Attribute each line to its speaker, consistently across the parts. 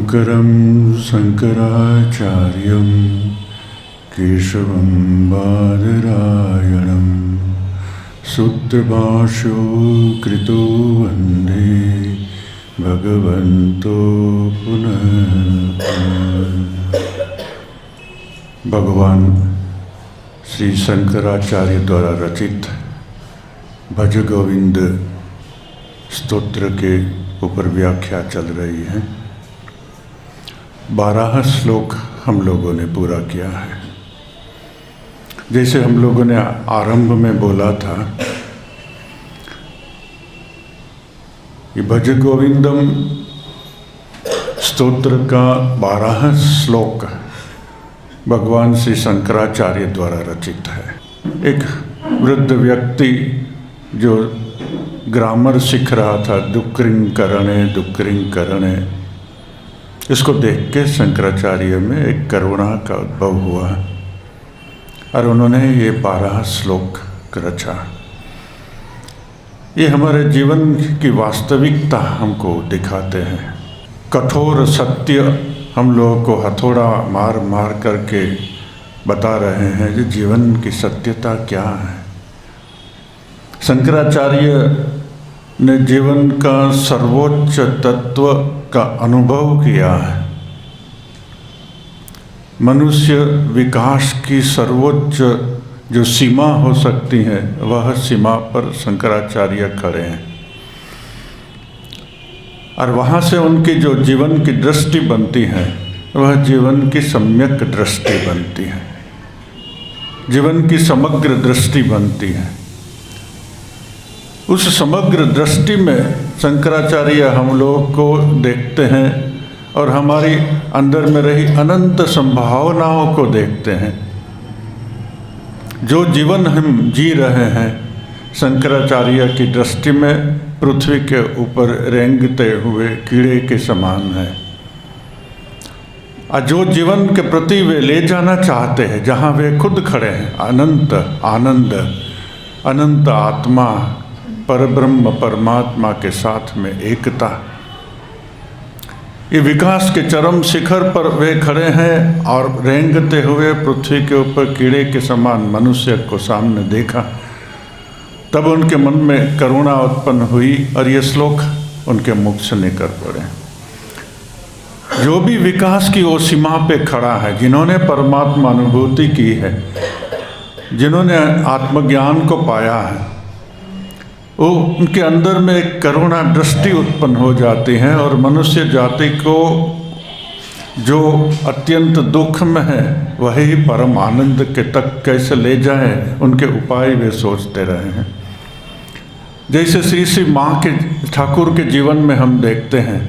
Speaker 1: शंकरं शंकराचार्यं केशवं बादरायणं सूत्रभाष्यो कृतो वन्दे भगवन्तो पुनः। भगवान श्री शंकराचार्य द्वारा रचित भज गोविंद स्तोत्र के ऊपर व्याख्या चल रही है। 12 श्लोक हम लोगों ने पूरा किया है। जैसे हम लोगों ने आरंभ में बोला था कि भज गोविंदम स्तोत्र का 12 श्लोक भगवान श्री शंकराचार्य द्वारा रचित है। एक वृद्ध व्यक्ति जो ग्रामर सीख रहा था, दुक्रिंग करणे, इसको देख के शंकराचार्य में एक करुणा का उद्भव हुआ और उन्होंने ये 12 श्लोक रचा। ये हमारे जीवन की वास्तविकता हमको दिखाते हैं। कठोर सत्य हम लोगों को हथौड़ा मार मार करके बता रहे हैं कि जीवन की सत्यता क्या है। शंकराचार्य ने जीवन का सर्वोच्च तत्व का अनुभव किया है। मनुष्य विकास की सर्वोच्च जो सीमा हो सकती है, वह सीमा पर शंकराचार्य खड़े हैं और वहाँ से उनकी जो जीवन की दृष्टि बनती है, वह जीवन की सम्यक दृष्टि बनती है, जीवन की समग्र दृष्टि बनती है। उस समग्र दृष्टि में शंकराचार्य हम लोगों को देखते हैं और हमारी अंदर में रही अनंत संभावनाओं को देखते हैं। जो जीवन हम जी रहे हैं, शंकराचार्य की दृष्टि में पृथ्वी के ऊपर रेंगते हुए कीड़े के समान है। और जो जीवन के प्रति वे ले जाना चाहते हैं, जहाँ वे खुद खड़े हैं, अनंत आनंद, अनंत आत्मा, परब्रह्म परमात्मा के साथ में एकता, ये विकास के चरम शिखर पर वे खड़े हैं और रेंगते हुए पृथ्वी के ऊपर कीड़े के समान मनुष्य को सामने देखा। तब उनके मन में करुणा उत्पन्न हुई और ये श्लोक उनके मुख से निकल पड़े। जो भी विकास की वो सीमा पे खड़ा है, जिन्होंने परमात्मा अनुभूति की है, जिन्होंने आत्मज्ञान को पाया है, वो उनके अंदर में एक करुणा दृष्टि उत्पन्न हो जाती है और मनुष्य जाति को जो अत्यंत दुख में है, वही परम आनंद के तक कैसे ले जाए, उनके उपाय वे सोचते रहे हैं। जैसे श्री श्री माँ के ठाकुर के जीवन में हम देखते हैं,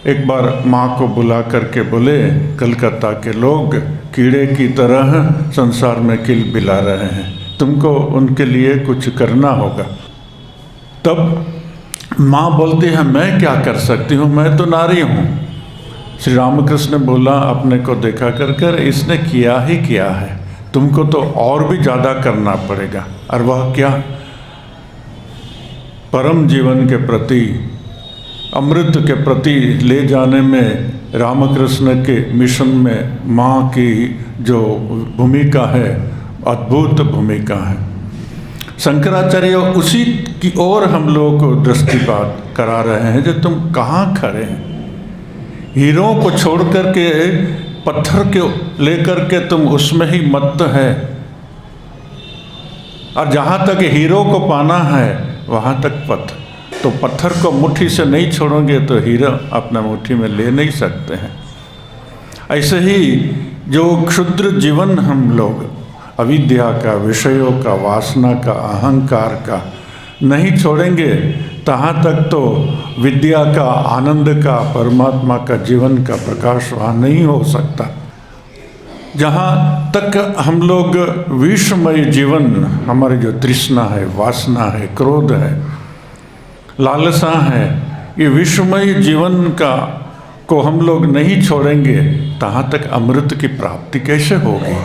Speaker 1: एक बार माँ को बुला करके बोले, कलकत्ता के लोग कीड़े की तरह संसार में किलबिला रहे हैं, तुमको उनके लिए कुछ करना होगा। तब माँ बोलती है, मैं क्या कर सकती हूँ, मैं तो नारी हूँ। श्री रामकृष्ण ने बोला अपने को देखा कर इसने किया ही किया है, तुमको तो और भी ज़्यादा करना पड़ेगा। और वह क्या? परम जीवन के प्रति, अमृत के प्रति ले जाने में रामकृष्ण के मिशन में माँ की जो भूमिका है, अद्भुत भूमिका है। शंकराचार्य उसी की ओर हम लोगों को दृष्टिपात करा रहे हैं। जो तुम कहाँ खड़े हैं, हीरों को छोड़ करके पत्थर के लेकर के तुम उसमें ही मत्त है, और जहाँ तक हीरो को पाना है वहाँ तक तो पत्थर को मुट्ठी से नहीं छोड़ोगे तो हीरा अपना मुट्ठी में ले नहीं सकते हैं। ऐसे ही जो क्षुद्र जीवन हम लोग अविद्या का, विषयों का, वासना का, अहंकार का नहीं छोड़ेंगे, तहाँ तक तो विद्या का, आनंद का, परमात्मा का, जीवन का प्रकाश वहाँ नहीं हो सकता। जहाँ तक हम लोग विषमय जीवन, हमारी जो तृष्णा है, वासना है, क्रोध है, लालसा है, ये विषमय जीवन का को हम लोग नहीं छोड़ेंगे, तहाँ तक अमृत की प्राप्ति कैसे होगी?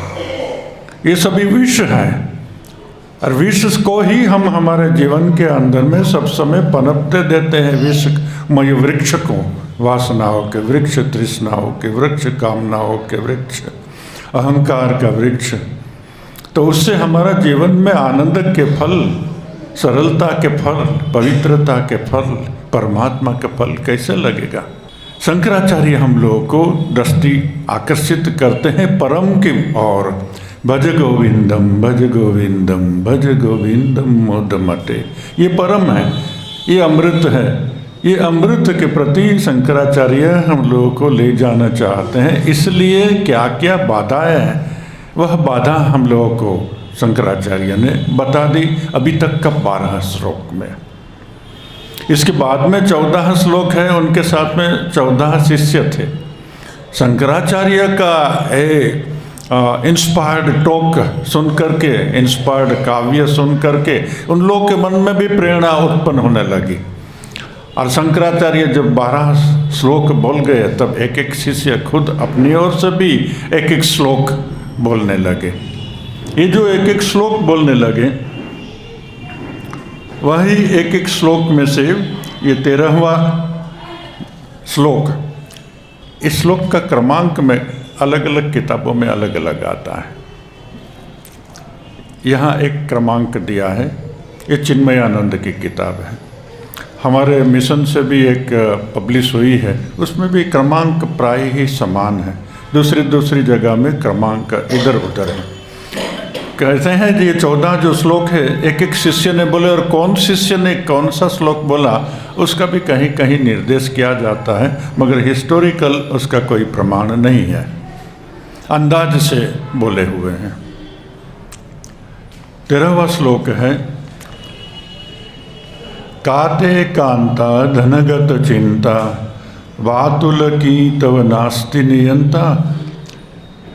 Speaker 1: ये सभी विष है और विष को ही हम हमारे जीवन के अंदर में सब समय पनपते देते हैं। विष मैं वृक्ष को, वासनाओं के वृक्ष, तृष्णाओं के वृक्ष, कामनाओं के वृक्ष, अहंकार का वृक्ष, तो उससे हमारा जीवन में आनंद के फल, सरलता के फल, पवित्रता के फल, परमात्मा के फल कैसे लगेगा? शंकराचार्य हम लोगों को दृष्टि आकर्षित करते हैं परम की ओर। भज गोविंदम भज गोविंदम भज गोविंदम मोदमते, ये परम है, ये अमृत है। ये अमृत के प्रति शंकराचार्य हम लोगों को ले जाना चाहते हैं। इसलिए क्या क्या बाधाएं हैं, वह बाधा हम लोगों को शंकराचार्य ने बता दी अभी तक का 12 श्लोक में। इसके बाद में 14 श्लोक है, उनके साथ में 14 शिष्य थे। शंकराचार्य का इंस्पायर्ड टॉक सुन करके, इंस्पायर्ड काव्य सुन करके उन लोगों के मन में भी प्रेरणा उत्पन्न होने लगी। और शंकराचार्य जब 12 श्लोक बोल गए तब एक एक शिष्य खुद अपनी ओर से भी एक एक श्लोक बोलने लगे। ये जो एक एक श्लोक बोलने लगे, वही एक एक श्लोक में से ये 13वां श्लोक, इस श्लोक का क्रमांक में अलग अलग किताबों में अलग अलग आता है। यहाँ एक क्रमांक दिया है, ये चिन्मयानंद की किताब है, हमारे मिशन से भी एक पब्लिश हुई है, उसमें भी क्रमांक प्राय ही समान है। दूसरी जगह में क्रमांक इधर उधर है। कहते हैं ये 14 जो श्लोक है, एक एक शिष्य ने बोले, और कौन शिष्य ने कौन सा श्लोक बोला उसका भी कहीं कहीं निर्देश किया जाता है, मगर हिस्टोरिकल उसका कोई प्रमाण नहीं है, अंदाज से बोले हुए हैं। 13वां श्लोक है, काते कांता धनगत चिंता वातुल की तव नास्ति नियंता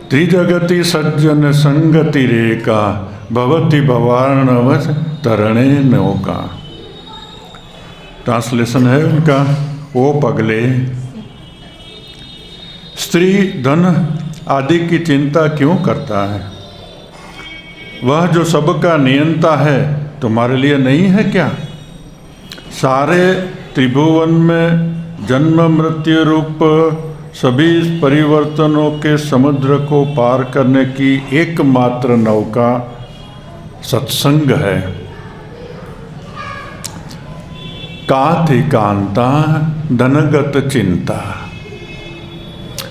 Speaker 1: त्रिजगति सज्जन संगति रेका भवति भवार्णवत तरणे नौका। ट्रांसलेशन है उनका, ओ पगले, स्त्री धन आदि की चिंता क्यों करता है? वह जो सबका नियंता है तुम्हारे लिए नहीं है क्या? सारे त्रिभुवन में जन्म मृत्यु रूप सभी परिवर्तनों के समुद्र को पार करने की एकमात्र नौका सत्संग है। कांति कांता धनगत चिंता।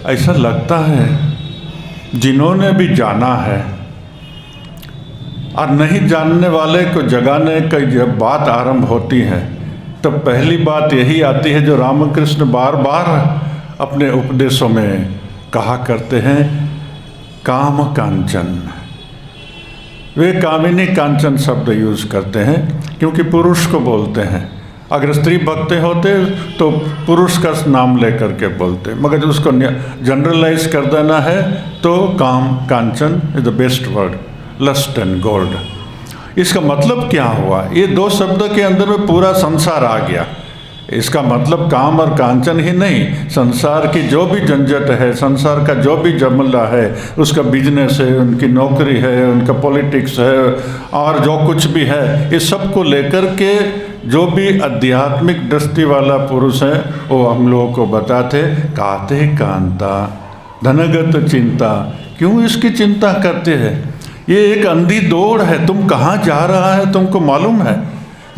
Speaker 1: ऐसा लगता है जिन्होंने भी जाना है और नहीं जानने वाले को जगाने की जब बात आरंभ होती है तब पहली बात यही आती है जो रामकृष्ण बार बार अपने उपदेशों में कहा करते हैं, काम कांचन। वे कामिनी कांचन शब्द यूज करते हैं क्योंकि पुरुष को बोलते हैं। अगर स्त्री भक्त होते तो पुरुष का नाम लेकर के बोलते, मगर उसको जनरलाइज कर देना है तो काम कांचन is the best word, lust and gold. इसका मतलब क्या हुआ? ये दो शब्द के अंदर में पूरा संसार आ गया। इसका मतलब काम और कांचन ही नहीं, संसार की जो भी झंझट है, संसार का जो भी जमला है, उसका बिजनेस है, उनकी नौकरी है, उनका पॉलिटिक्स है और जो कुछ भी है, इस सब को लेकर के जो भी आध्यात्मिक दृष्टि वाला पुरुष है वो हम लोगों को बताते, काते कांता धनगत चिंता। क्यों इसकी चिंता करते हैं? ये एक अंधी दौड़ है, तुम कहाँ जा रहा है तुमको मालूम है?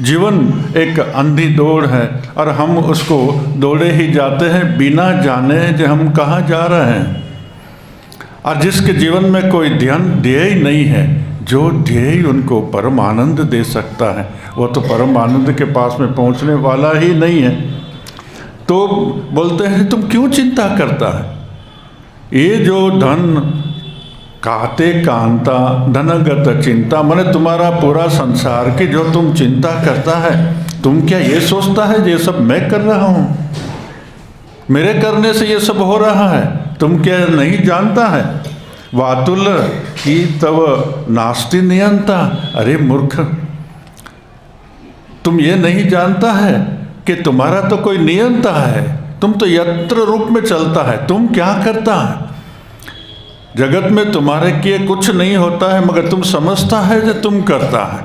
Speaker 1: जीवन एक अंधी दौड़ है और हम उसको दौड़े ही जाते हैं बिना जाने कि हम कहाँ जा रहे हैं। और जिसके जीवन में कोई ध्येय नहीं है, जो ध्येय उनको परम आनंद दे सकता है, वो तो परम आनंद के पास में पहुंचने वाला ही नहीं है। तो बोलते हैं तुम क्यों चिंता करता है? ये जो धन काते कांता धनगत चिंता, माने तुम्हारा पूरा संसार की जो तुम चिंता करता है, तुम क्या ये सोचता है ये सब मैं कर रहा हूँ, मेरे करने से ये सब हो रहा है? तुम क्या नहीं जानता है? वातुल की तव नास्ति नियंता। अरे मूर्ख, तुम ये नहीं जानता है कि तुम्हारा तो कोई नियंता है, तुम तो यंत्र रूप में चलता है। तुम क्या करता है? जगत में तुम्हारे किए कुछ नहीं होता है, मगर तुम समझता है कि तुम करता है,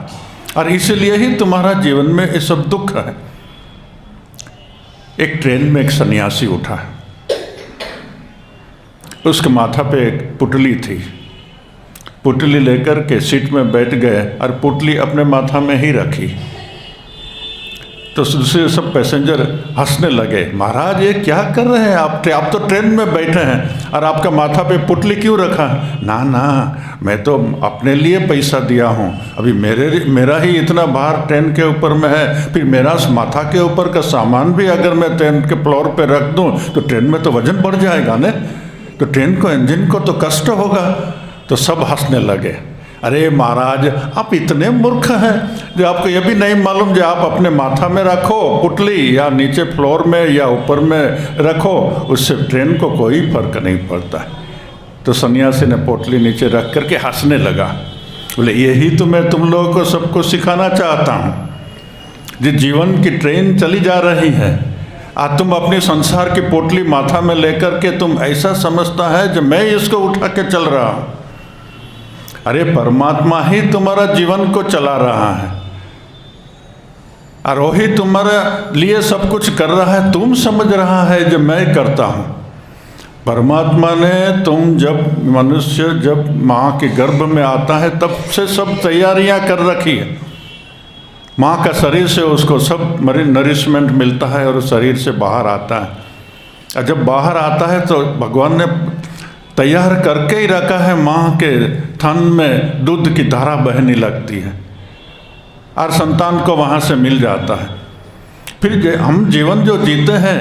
Speaker 1: और इसलिए ही तुम्हारा जीवन में ये सब दुख है। एक ट्रेन में एक सन्यासी उठा, उसके माथा पे एक पुतली थी। पुतली लेकर के सीट में बैठ गए और पुतली अपने माथा में ही रखी। तो दूसरे सब पैसेंजर हंसने लगे, महाराज ये क्या कर रहे हैं आप तो ट्रेन में बैठे हैं और आपका माथा पे पुतली क्यों रखा? ना ना, मैं तो अपने लिए पैसा दिया हूँ, अभी मेरा ही इतना भार ट्रेन के ऊपर में है, फिर मेरा माथा के ऊपर का सामान भी अगर मैं ट्रेन के फ्लोर पे रख दूँ तो ट्रेन में तो वजन बढ़ जाएगा ने, तो ट्रेन को इंजन को तो कष्ट होगा। तो सब हंसने लगे। अरे महाराज आप इतने मूर्ख हैं जो आपको ये भी नहीं मालूम जो आप अपने माथा में रखो पुतली या नीचे फ्लोर में या ऊपर में रखो, उससे ट्रेन को कोई फर्क नहीं पड़ता। तो सन्यासी ने पुतली नीचे रख करके हंसने लगा, बोले यही तो मैं तुम लोगों को सबको सिखाना चाहता हूँ। जो जीवन की ट्रेन चली जा रही है, आज तुम अपनी संसार की पोटली माथा में लेकर के तुम ऐसा समझता है जो मैं इसको उठा के चल रहा हूँ। अरे परमात्मा ही तुम्हारा जीवन को चला रहा है और वही तुम्हारे लिए सब कुछ कर रहा है। तुम समझ रहा है जो मैं करता हूँ। परमात्मा ने जब मनुष्य जब माँ के गर्भ में आता है तब से सब तैयारियां कर रखी है। माँ का शरीर से उसको सब नरिशमेंट मिलता है और शरीर से बाहर आता है। और जब बाहर आता है तो भगवान ने तैयार करके ही रखा है, माँ के थन में दूध की धारा बहने लगती है और संतान को वहाँ से मिल जाता है। फिर हम जीवन जो जीते हैं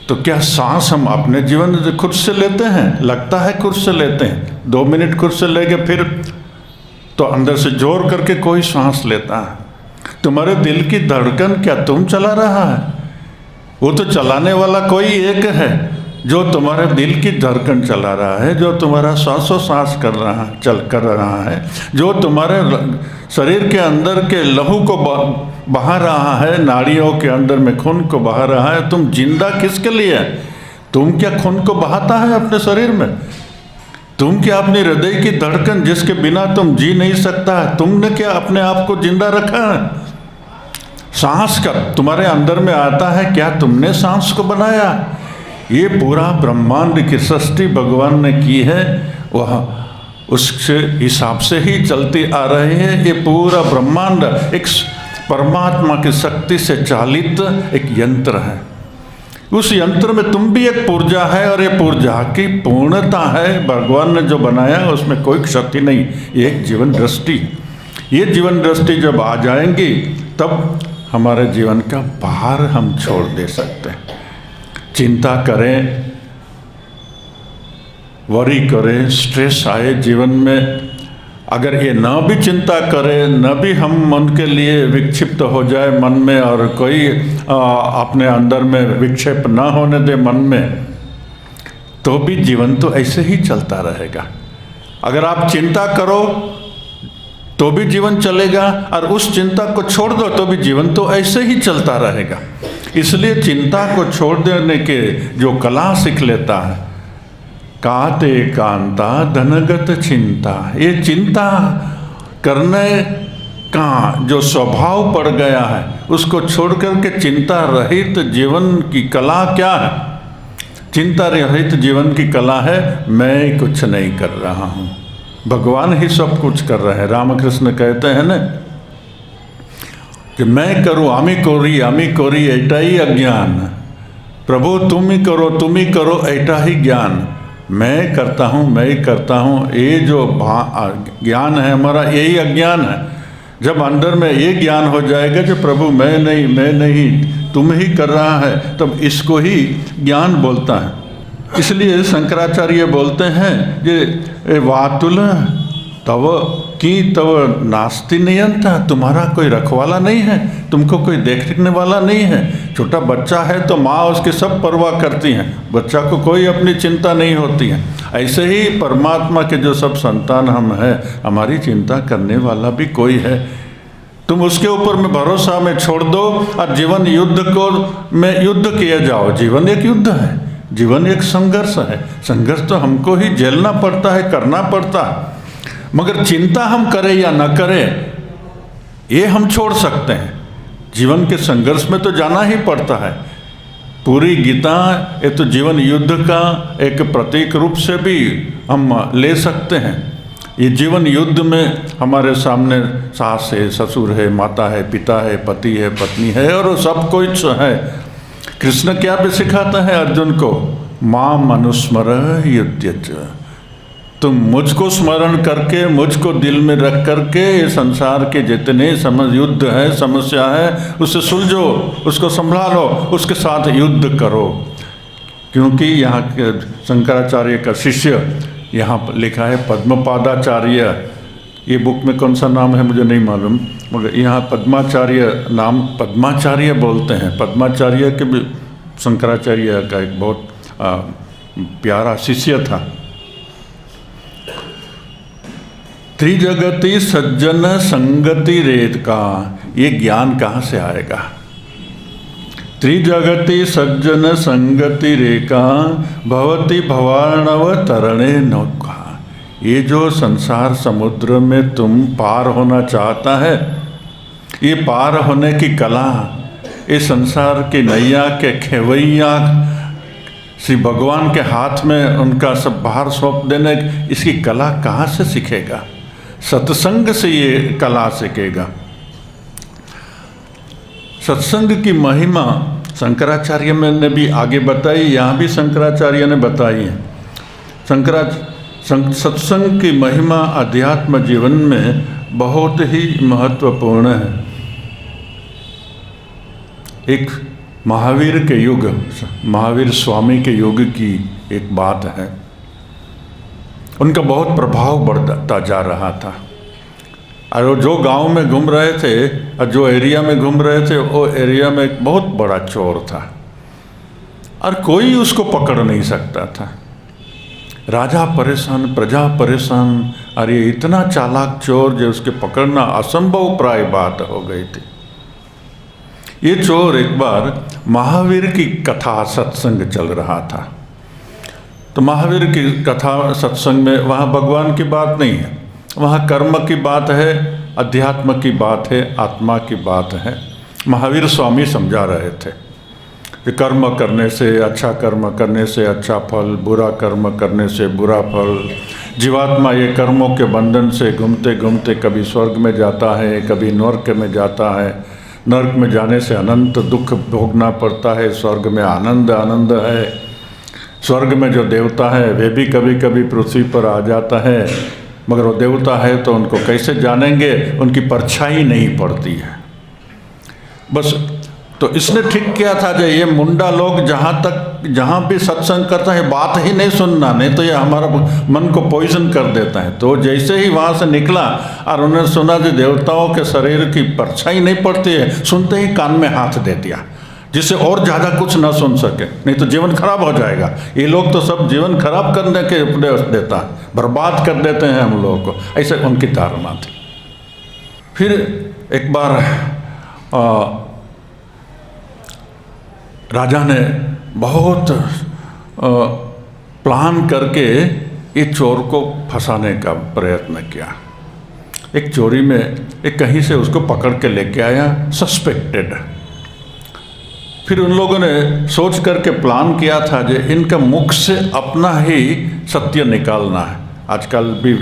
Speaker 1: तो क्या सांस हम अपने जीवन खुद से लेते हैं? लगता है खुद से लेते हैं, 2 मिनट खुद से लेके फिर तो अंदर से जोर करके कोई सांस लेता है। तुम्हारे दिल की धड़कन क्या तुम चला रहा है? वो तो चलाने वाला कोई एक है जो तुम्हारे दिल की धड़कन चला रहा है, जो तुम्हारा सांसों-सांस कर रहा है, जो तुम्हारे शरीर के अंदर के लहू को बहा रहा है, नाड़ियों के अंदर में खून को बहा रहा है। तुम जिंदा किसके लिए? तुम क्या खून को बहाता है अपने शरीर में? तुम क्या अपनी हृदय की धड़कन जिसके बिना तुम जी नहीं सकता है, तुमने क्या अपने आप को जिंदा रखा है? सांस का तुम्हारे अंदर में आता है, क्या तुमने सांस को बनाया? ये पूरा ब्रह्मांड की सृष्टि भगवान ने की है, वह उसके हिसाब से ही चलती आ रही है। ये पूरा ब्रह्मांड एक परमात्मा की शक्ति से चालित एक यंत्र है। उस यंत्र में तुम भी एक पुर्जा है और ये पुर्जा की पूर्णता है। भगवान ने जो बनाया उसमें कोई क्षति नहीं, ये एक जीवन दृष्टि। ये जीवन दृष्टि जब आ जाएंगी तब हमारे जीवन का भार हम छोड़ दे सकते हैं। चिंता करें, वरी करें, स्ट्रेस आए जीवन में, अगर ये न भी चिंता करें, न भी हम उनके लिए विक्षिप्त हो जाए मन में और कोई अपने अंदर में विक्षेप न होने दे मन में, तो भी जीवन तो ऐसे ही चलता रहेगा। अगर आप चिंता करो तो भी जीवन चलेगा और उस चिंता को छोड़ दो तो भी जीवन तो ऐसे ही चलता रहेगा। इसलिए चिंता को छोड़ देने के जो कला सीख लेता है, काते कांता धनगत चिंता, ये चिंता करने का जो स्वभाव पड़ गया है उसको छोड़ करके चिंता रहित जीवन की कला क्या है? चिंता रहित जीवन की कला है मैं कुछ नहीं कर रहा हूँ, भगवान ही सब कुछ कर रहे हैं। रामकृष्ण कहते हैं ना कि मैं करूँ आमी कोरी ऐटा ही अज्ञान, प्रभु तुम ही करो ऐटा ही ज्ञान। मैं करता हूँ, ये जो ज्ञान है हमारा यही अज्ञान है। जब अंदर में ये ज्ञान हो जाएगा जो प्रभु मैं नहीं तुम ही कर रहा है, तब इसको ही ज्ञान बोलता है। इसलिए शंकराचार्य बोलते हैं ये वातुल तव नास्ति नियंता, तुम्हारा कोई रखवाला नहीं है, तुमको कोई देखने वाला नहीं है। छोटा बच्चा है तो माँ उसकी सब परवाह करती हैं, बच्चा को कोई अपनी चिंता नहीं होती है। ऐसे ही परमात्मा के जो सब संतान हम हैं, हमारी चिंता करने वाला भी कोई है। तुम उसके ऊपर में भरोसा में छोड़ दो और जीवन युद्ध किए जाओ। जीवन एक युद्ध है, जीवन एक संघर्ष है। संघर्ष तो हमको ही झेलना पड़ता है, करना पड़ता है, मगर चिंता हम करें या न करें ये हम छोड़ सकते हैं। जीवन के संघर्ष में तो जाना ही पड़ता है। पूरी गीता ये तो जीवन युद्ध का एक प्रतीक रूप से भी हम ले सकते हैं। ये जीवन युद्ध में हमारे सामने सास है, ससुर है, माता है, पिता है, पति है, पत्नी है और सब कुछ है। कृष्ण क्या भी सिखाता है अर्जुन को, मां मनुस्मर युध्यच, तुम मुझको स्मरण करके, मुझको दिल में रख करके ये संसार के जितने युद्ध है, समस्या है, उसे सुलझो, उसको संभालो, उसके साथ युद्ध करो। क्योंकि यहाँ के शंकराचार्य का शिष्य यहाँ लिखा है पद्मपादाचार्य, ये बुक में कौन सा नाम है मुझे नहीं मालूम, मगर यहाँ पद्माचार्य नाम, पद्माचार्य बोलते हैं। पद्माचार्य के भी शंकराचार्य का एक बहुत प्यारा शिष्य था। त्रिजगति सज्जन संगति रेत का, ये ज्ञान कहाँ से आएगा? त्रिजगति सज्जन संगति रेखा भवती भवार्णव तरणे नौका। ये जो संसार समुद्र में तुम पार होना चाहता है, ये पार होने की कला, ये संसार की नैया के खेवैया श्री भगवान के हाथ में उनका सब भार सौंप देने, इसकी कला कहाँ से सीखेगा? सत्संग से ये कला सीखेगा। सत्संग की महिमा शंकराचार्य ने भी आगे बताई, यहाँ भी शंकराचार्य ने बताई है। सत्संग की महिमा अध्यात्म जीवन में बहुत ही महत्वपूर्ण है। एक महावीर के युग, महावीर स्वामी के युग की एक बात है। उनका बहुत प्रभाव बढ़ता जा रहा था और जो गांव में घूम रहे थे और जो एरिया में घूम रहे थे, वो एरिया में एक बहुत बड़ा चोर था और कोई उसको पकड़ नहीं सकता था। राजा परेशान, प्रजा परेशान, और ये इतना चालाक चोर जो उसके पकड़ना असंभव प्राय बात हो गई थी। ये चोर एक बार महावीर की कथा सत्संग चल रहा था, तो महावीर की कथा सत्संग में वहाँ भगवान की बात नहीं है, वहाँ कर्म की बात है, अध्यात्म की बात है, आत्मा की बात है। महावीर स्वामी समझा रहे थे कि कर्म करने से, अच्छा कर्म करने से अच्छा फल, बुरा कर्म करने से बुरा फल। जीवात्मा ये कर्मों के बंधन से घूमते घूमते कभी स्वर्ग में जाता है, कभी नर्क में जाता है। नर्क में जाने से अनंत दुख भोगना पड़ता है, स्वर्ग में आनंद आनंद है। स्वर्ग में जो देवता है वे भी कभी कभी पृथ्वी पर आ जाता है, मगर वो देवता है तो उनको कैसे जानेंगे, उनकी परछाई नहीं पड़ती है। बस तो इसने ठीक किया था जो ये मुंडा लोग जहाँ भी सत्संग करता है बात ही नहीं सुनना, नहीं तो ये हमारा मन को पॉइजन कर देता है। तो जैसे ही वहाँ से निकला और उन्होंने सुना कि देवताओं के शरीर की परछाई नहीं पड़ती है, सुनते ही कान में हाथ दे दिया जिससे और ज़्यादा कुछ ना सुन सके, नहीं तो जीवन खराब हो जाएगा। ये लोग तो सब जीवन खराब करने के उपदेश देता, बर्बाद कर देते हैं हम लोगों को, ऐसे उनकी धारणा थी। फिर एक बार राजा ने बहुत प्लान करके ये चोर को फंसाने का प्रयत्न किया। एक चोरी में एक कहीं से उसको पकड़ के लेके आया, सस्पेक्टेड। फिर उन लोगों ने सोच करके प्लान किया था कि इनका मुख से अपना ही सत्य निकालना है। आजकल भी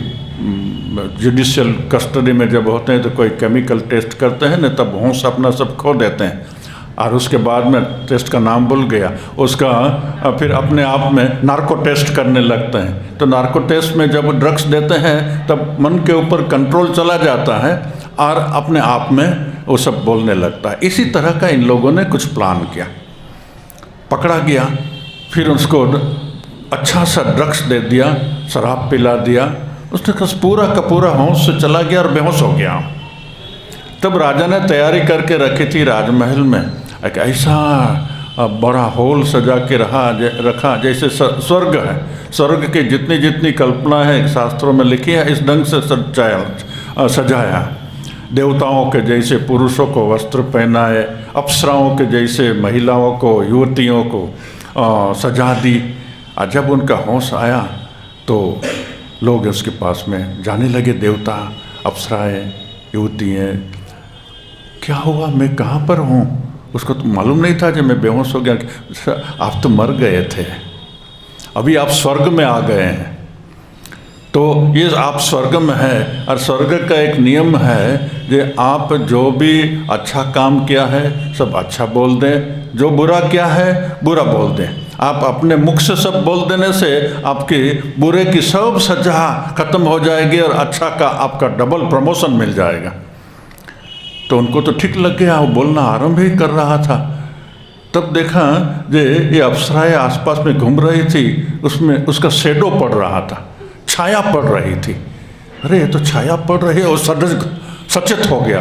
Speaker 1: जुडिशियल कस्टडी में जब होते हैं तो कोई केमिकल टेस्ट करते हैं ना, तब होश अपना सब खो देते हैं और उसके बाद में टेस्ट का नाम भूल गया उसका, फिर अपने आप में नार्को टेस्ट करने लगते हैं। तो नार्को टेस्ट में जब ड्रग्स देते हैं तब मन के ऊपर कंट्रोल चला जाता है और अपने आप में वो सब बोलने लगता है। इसी तरह का इन लोगों ने कुछ प्लान किया, पकड़ा गया, फिर उसको अच्छा सा ड्रग्स दे दिया, शराब पिला दिया, उसने पूरा का पूरा होश से चला गया और बेहोश हो गया। तब राजा ने तैयारी करके रखी थी राजमहल में एक ऐसा बड़ा हॉल सजा के रखा जैसे स्वर्ग है। स्वर्ग की जितनी जितनी कल्पना है शास्त्रों में लिखी है, इस ढंग से सजाया। देवताओं के जैसे पुरुषों को वस्त्र पहनाए, अप्सराओं के जैसे महिलाओं को, युवतियों को सजा दी। और जब उनका होश आया तो लोग उसके पास में जाने लगे, देवता, अप्सराएं, युवतियाँ, क्या हुआ, मैं कहाँ पर हूँ, उसको तो मालूम नहीं था जब मैं बेहोश हो गया, आप तो मर गए थे, अभी आप स्वर्ग में आ गए हैं। तो ये आप स्वर्ग में हैं, और स्वर्ग का एक नियम है कि आप जो भी अच्छा काम किया है सब अच्छा बोल दें, जो बुरा किया है बुरा बोल दें। आप अपने मुख से सब बोल देने से आपकी बुरे की सब सजा खत्म हो जाएगी और अच्छा का आपका डबल प्रमोशन मिल जाएगा। तो उनको तो ठीक लग गया, वो बोलना आरंभ ही कर रहा था। तब देखा जे ये अप्सराएं आसपास में घूम रही थी, उसमें उसका शेडो पड़ रहा था, छाया पड़ रही थी। अरे ये तो छाया पड़ रही है, और सचेत हो गया।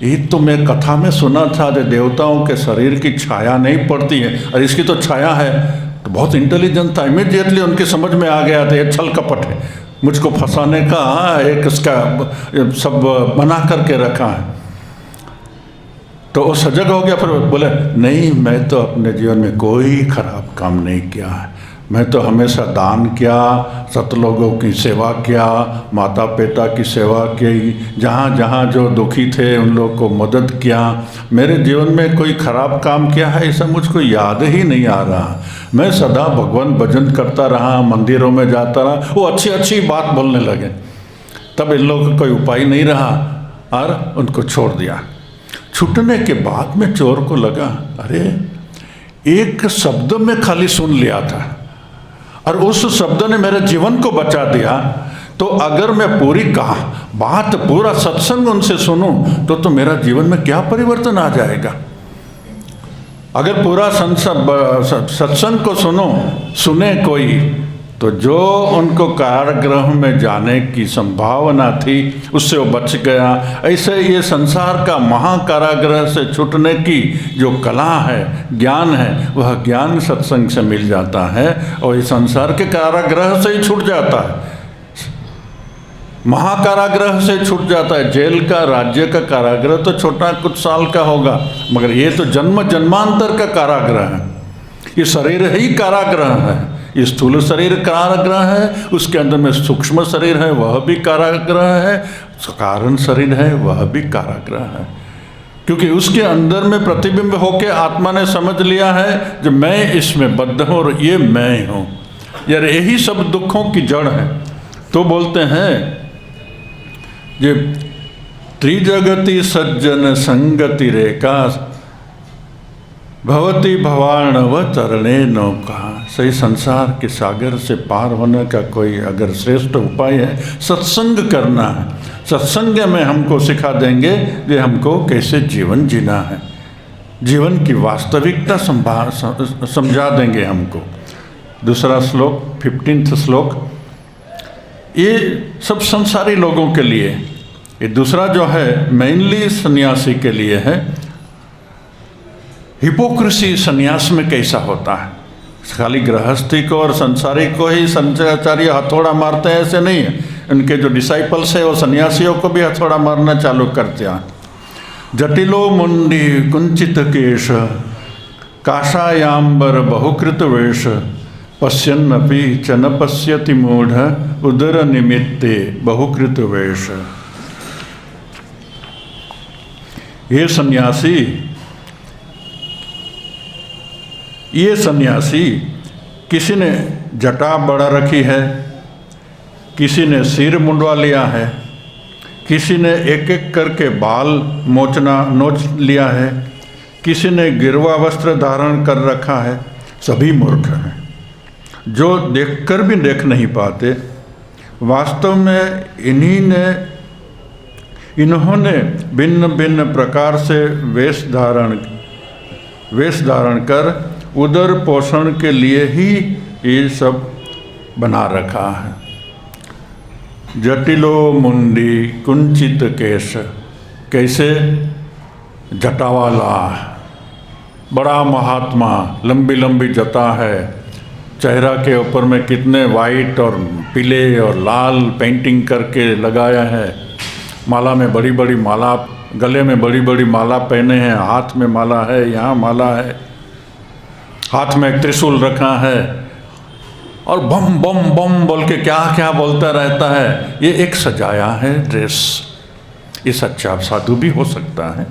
Speaker 1: ये तो मैं कथा में सुना था कि देवताओं के शरीर की छाया नहीं पड़ती है, और इसकी तो छाया है। तो बहुत इंटेलिजेंट था, इमीडिएटली उनके समझ में आ गया था ये छल कपट है, मुझको फंसाने का एक इसका सब बना करके रखा है। तो वो सजग हो गया, फिर बोले नहीं, मैं तो अपने जीवन में कोई खराब काम नहीं किया है, मैं तो हमेशा दान किया, सत लोगों की सेवा किया, माता पिता की सेवा की, जहाँ जहाँ जो दुखी थे उन लोगों को मदद किया। मेरे जीवन में कोई खराब काम किया है ऐसा मुझको याद ही नहीं आ रहा। मैं सदा भगवान भजन करता रहा, मंदिरों में जाता रहा। वो अच्छी अच्छी बात बोलने लगे। तब इन लोगों का कोई उपाय नहीं रहा और उनको छोड़ दिया। छूटने के बाद में चोर को लगा, अरे एक शब्द में खाली सुन लिया था और उस शब्द ने मेरे जीवन को बचा दिया। तो अगर मैं पूरी बात पूरा सत्संग उनसे सुनूं तो मेरा जीवन में क्या परिवर्तन आ जाएगा। अगर पूरा सत्संग को सुने कोई, तो जो उनको कारागृह में जाने की संभावना थी उससे वो बच गया। ऐसे ये संसार का महाकारागृह से छूटने की जो कला है, ज्ञान है, वह ज्ञान सत्संग से मिल जाता है और ये संसार के कारागृह से ही छूट जाता है, महाकारागृह से छूट जाता है। जेल का, राज्य का कारागृह तो छोटा कुछ साल का होगा, मगर ये तो जन्म जन्मांतर का कारागृह है। ये शरीर ही कारागृह है। ये स्थूल शरीर कारागृह है, उसके अंदर में सूक्ष्म शरीर है वह भी कारागृह है, कारण शरीर है वह भी कारागृह है। क्योंकि उसके अंदर में प्रतिबिंब होकर आत्मा ने समझ लिया है कि मैं इसमें बद्ध हूँ और ये मैं हूँ। यार यही सब दुखों की जड़ है। तो बोलते हैं ये त्रिजगति सज्जन संगति रेखा भवती भवाणव तरणे नौका। सही संसार के सागर से पार होने का कोई अगर श्रेष्ठ उपाय है, सत्संग करना है। सत्संग में हमको सिखा देंगे कि हमको कैसे जीवन जीना है, जीवन की वास्तविकता समझा देंगे हमको। दूसरा श्लोक, 15वां श्लोक, ये सब संसारी लोगों के लिए। ये दूसरा जो है मेनली सन्यासी के लिए है। हिपोक्रेसी सन्यास में कैसा होता है। खाली गृहस्थी को और संसारी को ही शंकराचार्य हथौड़ा मारते हैं ऐसे नहीं है। उनके जो डिसाइपल्स है वो सन्यासियों को भी हथौड़ा मारना चालू करते हैं। जटिलो मुंडी कुंचित केश काषायांबर बहुकृत वेश पश्यन्नपि च न पश्यति मूढ़ उदर निमित्ते बहुकृत वेश। ये सन्यासी किसी ने जटा बढ़ा रखी है, किसी ने सिर मुंडवा लिया है, किसी ने एक एक करके बाल नोच लिया है, किसी ने गिरवा वस्त्र धारण कर रखा है। सभी मूर्ख हैं जो देखकर भी देख नहीं पाते। वास्तव में इन्होंने भिन्न भिन्न प्रकार से वेश धारण कर उदर पोषण के लिए ही ये सब बना रखा है। जटिलो मुंडी कुंचित केश, कैसे जटा वाला बड़ा महात्मा, लंबी लंबी जटा है, चेहरा के ऊपर में कितने वाइट और पीले और लाल पेंटिंग करके लगाया है, माला में बड़ी बड़ी माला, गले में बड़ी बड़ी माला पहने हैं, हाथ में माला है, यहाँ माला है, हाथ में एक त्रिशूल रखा है और बम बम बम बोल के क्या क्या बोलता रहता है। ये एक सजाया है ड्रेस। ये सच्चा साधु भी हो सकता है।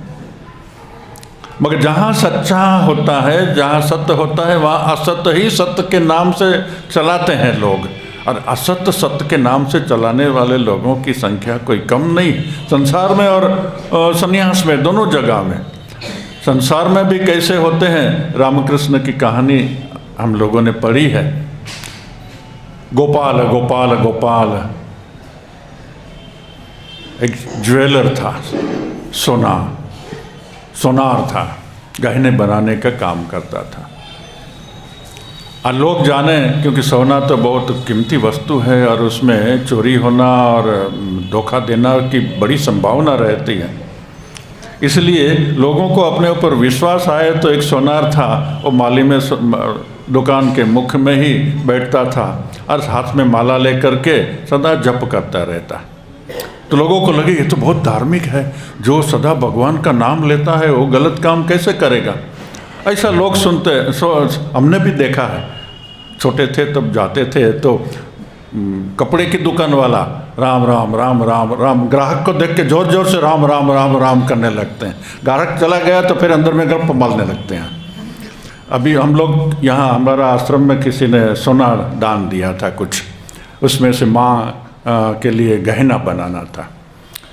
Speaker 1: मगर जहाँ सच्चा होता है, जहाँ सत्य होता है, वहाँ असत्य ही सत्य के नाम से चलाते हैं लोग, और असत्य सत्य के नाम से चलाने वाले लोगों की संख्या कोई कम नहीं संसार में और संन्यास में, दोनों जगह में। संसार में भी कैसे होते हैं, रामकृष्ण की कहानी हम लोगों ने पढ़ी है। गोपाल गोपाल गोपाल एक ज्वेलर था, सोनार था, गहने बनाने का काम करता था। और लोग जाने, क्योंकि सोना तो बहुत कीमती वस्तु है और उसमें चोरी होना और धोखा देना की बड़ी संभावना रहती है, इसलिए लोगों को अपने ऊपर विश्वास आए तो एक सोनार था, वो माली में दुकान के मुख में ही बैठता था और हाथ में माला लेकर के सदा जप करता रहता। तो लोगों को लगे ये तो बहुत धार्मिक है, जो सदा भगवान का नाम लेता है वो गलत काम कैसे करेगा। ऐसा लोग सुनते, हमने भी देखा है, छोटे थे तब जाते थे तो कपड़े की दुकान वाला राम राम राम राम राम, ग्राहक को देख के जोर जोर से राम राम राम राम करने लगते हैं। ग्राहक चला गया तो फिर अंदर में गप मारने लगते हैं। अभी हम लोग यहाँ हमारा आश्रम में किसी ने सोना दान दिया था कुछ, उसमें से माँ के लिए गहना बनाना था,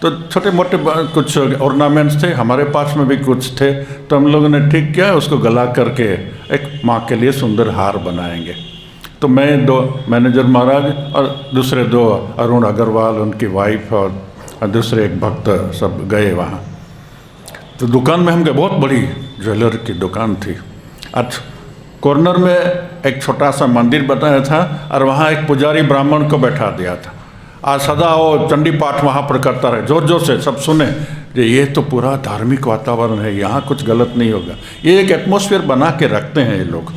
Speaker 1: तो छोटे मोटे कुछ ऑर्नामेंट्स थे, हमारे पास में भी कुछ थे, तो हम लोगों ने ठीक किया, उसको गला करके एक माँ के लिए सुंदर हार बनाएंगे। तो मैं, दो मैनेजर महाराज और दूसरे दो अरुण अग्रवाल उनकी वाइफ और दूसरे एक भक्त सब गए वहाँ। तो दुकान में हम गए, बहुत बड़ी ज्वेलर की दुकान थी। अच्छा, कॉर्नर में एक छोटा सा मंदिर बनाया था और वहाँ एक पुजारी ब्राह्मण को बैठा दिया था। आज सदा वो चंडी पाठ वहाँ पर करता रहे, जोर जोर से सब सुने कि ये तो पूरा धार्मिक वातावरण है, यहाँ कुछ गलत नहीं होगा। ये एक एटमॉस्फेयर बना के रखते हैं ये लोग।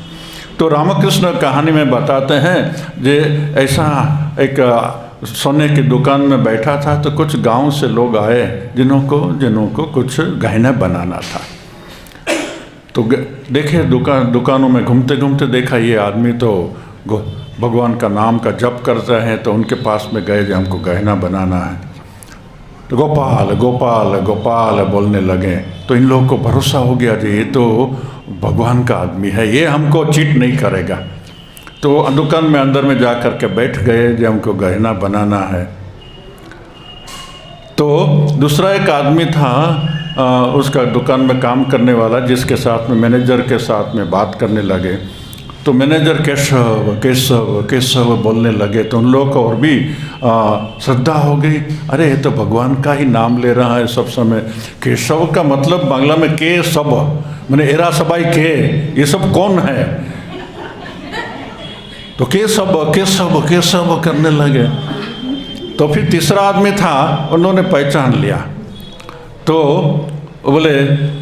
Speaker 1: तो रामकृष्ण कहानी में बताते हैं जे ऐसा एक सोने की दुकान में बैठा था, तो कुछ गांव से लोग आए जिन्हों को कुछ गहना बनाना था। तो देखे दुकानों में घूमते घूमते देखा ये आदमी तो भगवान का नाम का जप करते हैं, तो उनके पास में गए जो हमको गहना बनाना है। तो गोपाल गोपाल गोपाल बोलने लगे। तो इन लोगों को भरोसा हो गया कि ये तो भगवान का आदमी है, ये हमको चीट नहीं करेगा। तो दुकान में अंदर में जा कर के बैठ गए जो हमको गहना बनाना है। तो दूसरा एक आदमी था, उसका दुकान में काम करने वाला, जिसके साथ में मैनेजर के साथ में बात करने लगे। तो मैनेजर केशव केशव केशव बोलने लगे, तो उन लोगों को और भी श्रद्धा हो गई। अरे ये तो भगवान का ही नाम ले रहा है सब समय। केशव का मतलब बांग्ला में के सब, मैंने एरा सबाई के, ये सब कौन है? तो केशव केशव केशव करने लगे। तो फिर तीसरा आदमी था, उन्होंने पहचान लिया। तो बोले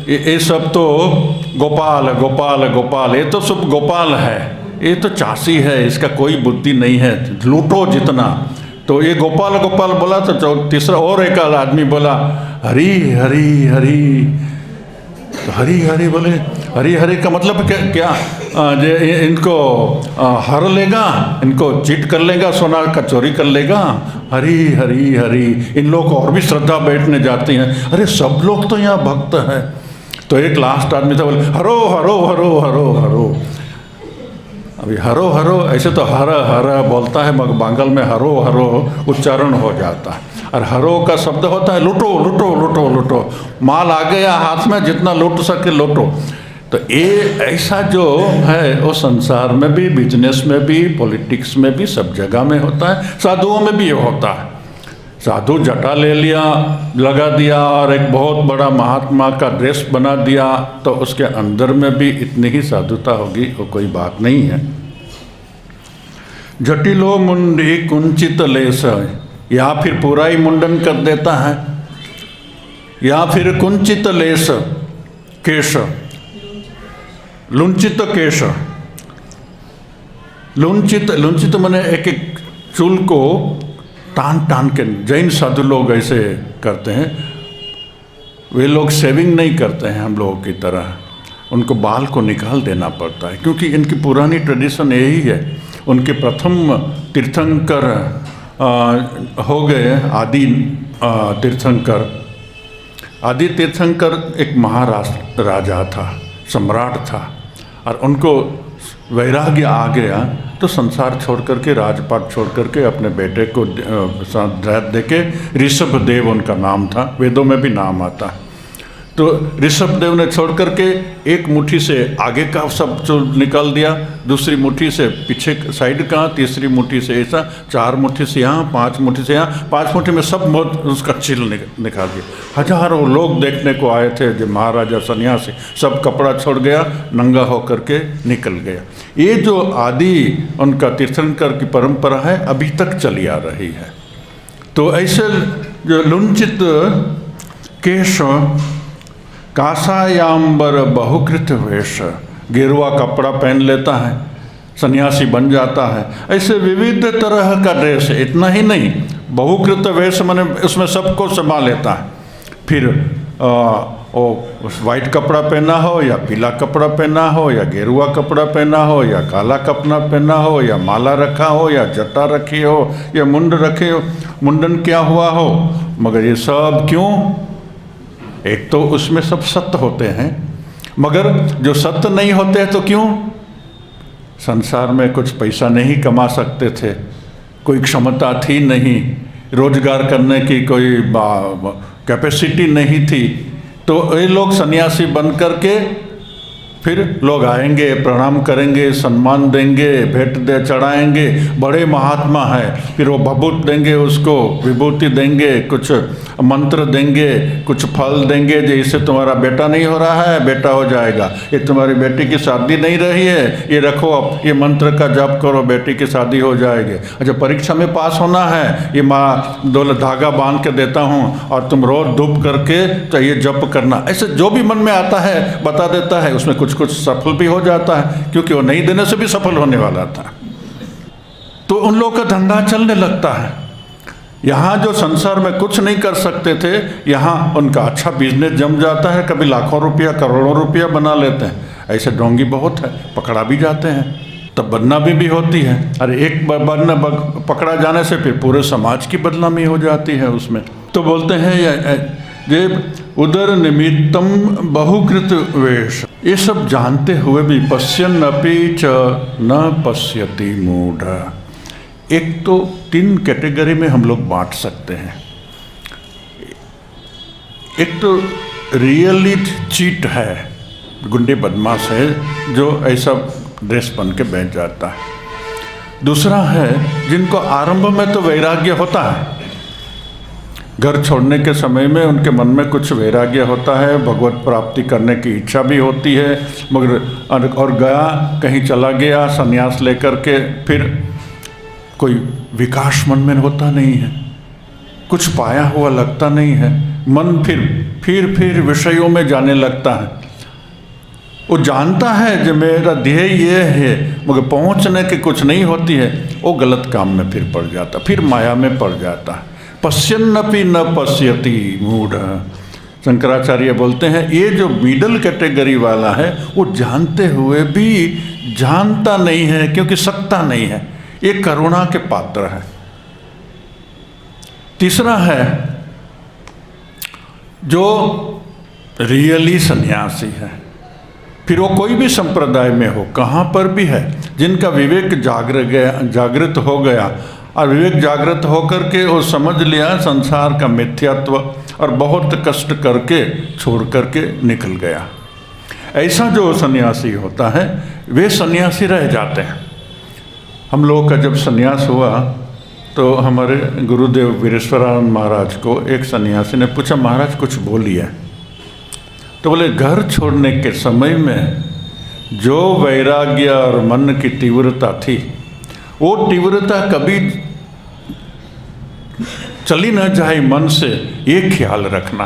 Speaker 1: ये सब तो गोपाल गोपाल गोपाल, ये तो सब गोपाल है, ये तो चासी है, इसका कोई बुद्धि नहीं है, लूटो जितना। तो ये गोपाल गोपाल बोला, तो तीसरा और एक आदमी बोला हरी हरी हरी। तो हरी हरी बोले, हरी हरी का मतलब क्या? इनको हर लेगा, इनको चीट कर लेगा, सोना का चोरी कर लेगा। हरी हरी हरी, इन लोग को और भी श्रद्धा बैठने जाती हैं। अरे सब लोग तो यहाँ भक्त हैं। तो एक लास्ट आदमी था, बोले हरो हरो हरो हरो हरो। अभी हरो हरो ऐसे तो हर हर बोलता है, मगर बांगल में हरो हरो उच्चारण हो जाता है। और हरो का शब्द होता है लूटो लूटो लूटो लूटो, माल आ गया हाथ में, जितना लूट सके लूटो। तो ये ऐसा जो है वो संसार में भी, बिजनेस में भी, पॉलिटिक्स में भी, सब जगह में होता है। साधुओं में भी ये होता है। साधु जटा ले लिया, लगा दिया और एक बहुत बड़ा महात्मा का ड्रेस बना दिया, तो उसके अंदर में भी इतनी ही साधुता होगी, वो कोई बात नहीं है। जटिलो मुंडी कुंचित लेस, या फिर पूरा ही मुंडन कर देता है, या फिर कुंचित लेस केश, लुंचित केश। लुंचित माने एक एक चूल को टान टान के, जैन साधु लोग ऐसे करते हैं। वे लोग सेविंग नहीं करते हैं हम लोगों की तरह, उनको बाल को निकाल देना पड़ता है, क्योंकि इनकी पुरानी ट्रेडिशन यही है। उनके प्रथम तीर्थंकर हो गए आदि तीर्थंकर, आदि तीर्थंकर एक महाराष्ट्र राजा था, सम्राट था, और उनको वैराग्य आ गया तो संसार छोड़ करके, राजपाट छोड़ करके अपने बेटे को साथ दे के, ऋषभदेव उनका नाम था, वेदों में भी नाम आता है। तो ऋषभदेव ने छोड़ करके एक मुट्ठी से आगे का सब जो निकाल दिया, दूसरी मुट्ठी से पीछे साइड का, तीसरी मुट्ठी से ऐसा, 4 मुट्ठी से यहाँ, 5 मुट्ठी से यहाँ, 5 मुट्ठी में सब उसका चिल निकाल दिया। हजारों लोग देखने को आए थे, जो महाराजा सन्यासी, सब कपड़ा छोड़ गया, नंगा होकर के निकल गया। ये जो आदि उनका तीर्थंकर की परंपरा है, अभी तक चली आ रही है। तो ऐसे जो लुंचित केश, कासायांबर बहुकृत वेश, गेरुआ कपड़ा पहन लेता है, सन्यासी बन जाता है। ऐसे विविध तरह का ड्रेस, इतना ही नहीं, बहुकृत वेश माने उसमें सबको समा लेता है। फिर वाइट कपड़ा पहना हो या पीला कपड़ा पहना हो या गेरुआ कपड़ा पहना हो या काला कपड़ा पहना हो या माला रखा हो या जटा रखी हो या मुंड रखे हो, मुंडन क्या हुआ हो, मगर ये सब क्यों? एक तो उसमें सब सत्य होते हैं, मगर जो सत्य नहीं होते हैं तो क्यों? संसार में कुछ पैसा नहीं कमा सकते थे, कोई क्षमता थी नहीं, रोजगार करने की कोई कैपेसिटी नहीं थी, तो ये लोग सन्यासी बन करके फिर लोग आएंगे, प्रणाम करेंगे, सम्मान देंगे, भेंट दे चढ़ाएंगे, बड़े महात्मा है, फिर वो भभूत देंगे, उसको विभूति देंगे, कुछ मंत्र देंगे, कुछ फल देंगे, जैसे तुम्हारा बेटा नहीं हो रहा है, बेटा हो जाएगा, ये तुम्हारी बेटी की शादी नहीं रही है, ये रखो, ये मंत्र का जप करो, बेटी की शादी हो जाएगी। अच्छा, परीक्षा में पास होना है, ये माँ दौलत धागा बांध के देता हूँ और तुम रोज धूप करके चाहिए जप करना। ऐसे जो भी मन में आता है बता देता है, उसमें कुछ सफल भी हो जाता है, क्योंकि वो नहीं देने से भी सफल होने वाला था। तो उन लोगों का धंधा चलने लगता है। यहाँ जो संसार में कुछ नहीं कर सकते थे, यहाँ उनका अच्छा बिजनेस जम जाता है, कभी लाखों रुपया, करोड़ों रुपया बना लेते हैं। ऐसे डोंगी बहुत है, पकड़ा भी जाते हैं, तब बदनामी भी होती है। अरे एक बार पकड़ा जाने से फिर पूरे समाज की बदनामी हो जाती है उसमें। तो बोलते हैं ये उदर निमित्तम बहुकृत वेश, ये सब जानते हुए भी पश्यन् अपि च न पश्यति मूढ़। एक तो 3 कैटेगरी में हम लोग बांट सकते हैं। एक तो रियली चीट है, गुंडे बदमाश है, जो ऐसा ड्रेस पहन के बैठ जाता है। दूसरा है जिनको आरंभ में तो वैराग्य होता है, घर छोड़ने के समय में उनके मन में कुछ वैराग्य होता है, भगवत प्राप्ति करने की इच्छा भी होती है, मगर और गया कहीं चला गया संन्यास लेकर के, फिर कोई विकास मन में होता नहीं है, कुछ पाया हुआ लगता नहीं है, मन फिर विषयों में जाने लगता है। वो जानता है जो मेरा ध्येय ये है, मगर पहुंचने की कुछ नहीं होती है, वो गलत काम में फिर पड़ जाता, फिर माया में पड़ जाता है। पश्यन्नपि न पश्यति मूढ़। शंकराचार्य बोलते हैं ये जो मिडल कैटेगरी वाला है, वो जानते हुए भी जानता नहीं है, क्योंकि सकता नहीं है, ये करुणा के पात्र है। तीसरा है जो रियली सन्यासी है, फिर वो कोई भी संप्रदाय में हो, कहाँ पर भी है, जिनका विवेक जागृत हो गया, और विवेक जागृत होकर के वो समझ लिया संसार का मिथ्यात्व, और बहुत कष्ट करके छोड़ करके निकल गया। ऐसा जो सन्यासी होता है, वे सन्यासी रह जाते हैं। हम लोगों का जब सन्यास हुआ तो हमारे गुरुदेव वीरेश्वरानंद महाराज को एक सन्यासी ने पूछा, महाराज कुछ बोलिए। तो बोले, घर छोड़ने के समय में जो वैराग्य और मन की तीव्रता थी, वो तीव्रता कभी चली न जाए मन से, ये ख्याल रखना,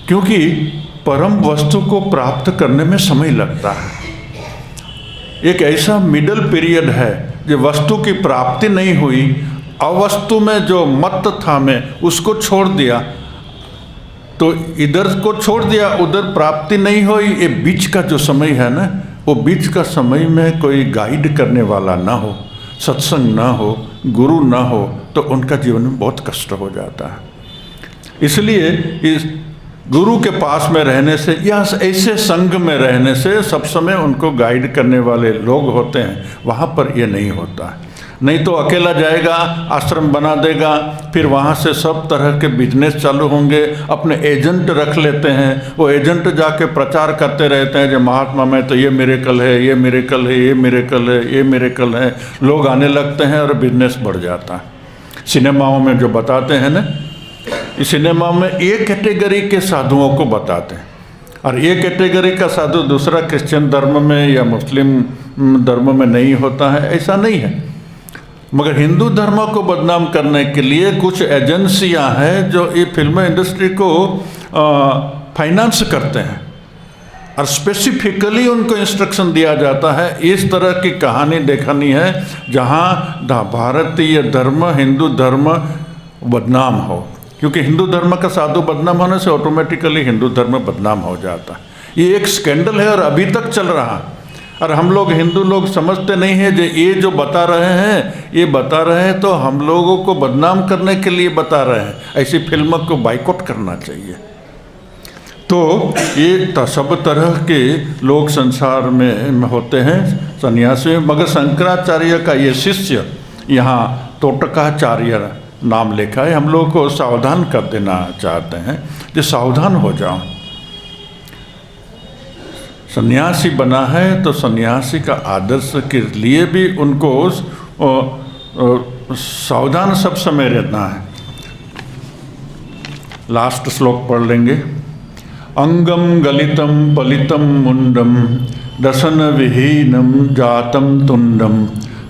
Speaker 1: क्योंकि परम वस्तु को प्राप्त करने में समय लगता है। एक ऐसा मिडल पीरियड है जो वस्तु की प्राप्ति नहीं हुई, अवस्तु में जो मत था मैं उसको छोड़ दिया, तो इधर को छोड़ दिया, उधर प्राप्ति नहीं हुई। ये बीच का जो समय है ना, वो बीच का समय में कोई गाइड करने वाला ना हो, सत्संग ना हो, गुरु ना हो, तो उनका जीवन में बहुत कष्ट हो जाता है। इसलिए इस गुरु के पास में रहने से या ऐसे संघ में रहने से सब समय उनको गाइड करने वाले लोग होते हैं, वहाँ पर ये नहीं होता है। नहीं तो अकेला जाएगा, आश्रम बना देगा, फिर वहाँ से सब तरह के बिजनेस चालू होंगे, अपने एजेंट रख लेते हैं, वो एजेंट जाके प्रचार करते रहते हैं जो महात्मा में तो ये मिरेकल है, ये मिरेकल है, ये मिरेकल है, ये मिरेकल है। लोग आने लगते हैं और बिजनेस बढ़ जाता है। सिनेमाओं में जो बताते हैं ना, इस सिनेमा में एक कैटेगरी के साधुओं को बताते हैं और ये कैटेगरी का साधु दूसरा क्रिश्चियन धर्म में या मुस्लिम धर्म में नहीं होता है, ऐसा नहीं है। मगर हिंदू धर्म को बदनाम करने के लिए कुछ एजेंसियां हैं जो ये फिल्म इंडस्ट्री को फाइनेंस करते हैं और स्पेसिफिकली उनको इंस्ट्रक्शन दिया जाता है इस तरह की कहानी दिखानी है जहां भारतीय धर्म, हिंदू धर्म बदनाम हो, क्योंकि हिंदू धर्म का साधु बदनाम होने से ऑटोमेटिकली हिंदू धर्म बदनाम हो जाता है। ये एक स्कैंडल है और अभी तक चल रहा है। और हम लोग हिंदू लोग समझते नहीं है जो ये जो बता रहे हैं, ये बता रहे हैं तो हम लोगों को बदनाम करने के लिए बता रहे हैं। ऐसी फिल्म को बाइकआउट करना चाहिए। तो ये सब तरह के लोग संसार में होते हैं सन्यासी। मगर शंकराचार्य का ये शिष्य यहाँ तोटकाचार्य नाम लिखा है, हम लोगों को सावधान कर देना चाहते हैं कि सावधान हो जाओ। सन्यासी बना है तो सन्यासी का आदर्श के लिए भी उनको सावधान सब समय रहना है। लास्ट श्लोक पढ़ लेंगे। अंगम गलितम पलितम मुंडम दशन विहीनम जातम तुंडम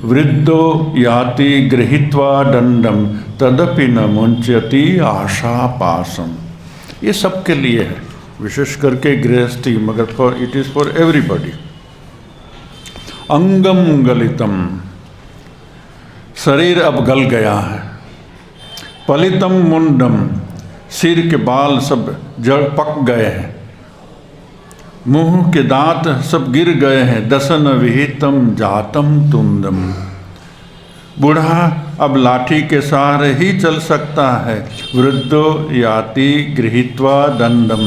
Speaker 1: वृद्धो याति गृहीत्वा दंडम तदपि न मुंच्यति आशापासम। ये सबके लिए है, विशेष करके गृहस्थी, मगर इट इज फॉर एवरीबॉडी। अंगम गलितम, शरीर अब गल गया है। पलितम मुंडम, सिर के बाल सब जड़ पक गए हैं। मुंह के दांत सब गिर गए हैं। दसन विहितम जातम तुंडम, बूढ़ा अब लाठी के सहारे ही चल सकता है। वृद्धो याति गृहीत्वा दंडम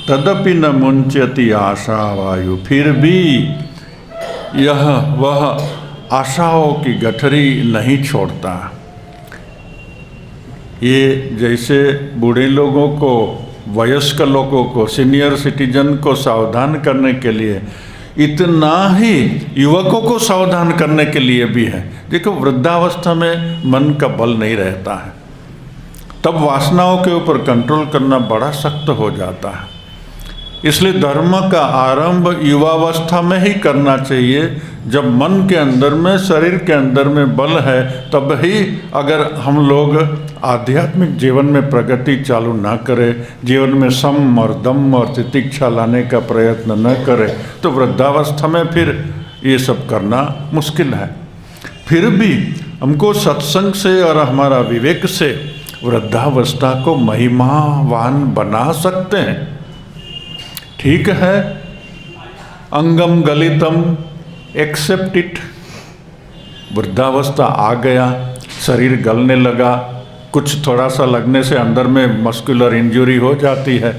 Speaker 1: तदपि न मुंच्यति आशा वायु, फिर भी यह वह आशाओं की गठरी नहीं छोड़ता। ये जैसे बूढ़े लोगों को, वयस्क लोगों को, सीनियर सिटीजन को सावधान करने के लिए, इतना ही युवकों को सावधान करने के लिए भी है। देखो, वृद्धावस्था में मन का बल नहीं रहता है, तब वासनाओं के ऊपर कंट्रोल करना बड़ा सख्त हो जाता है। इसलिए धर्म का आरंभ युवावस्था में ही करना चाहिए, जब मन के अंदर में, शरीर के अंदर में बल है, तब ही अगर हम लोग आध्यात्मिक जीवन में प्रगति चालू ना करें, जीवन में सम और दम और तितिक्षा लाने का प्रयत्न न करें, तो वृद्धावस्था में फिर ये सब करना मुश्किल है। फिर भी हमको सत्संग से और हमारा विवेक से वृद्धावस्था को महिमावान बना सकते हैं। ठीक है, अंगम गलितम, एक्सेप्ट इट। वृद्धावस्था आ गया, शरीर गलने लगा, कुछ थोड़ा सा लगने से अंदर में मस्कुलर इंजरी हो जाती है।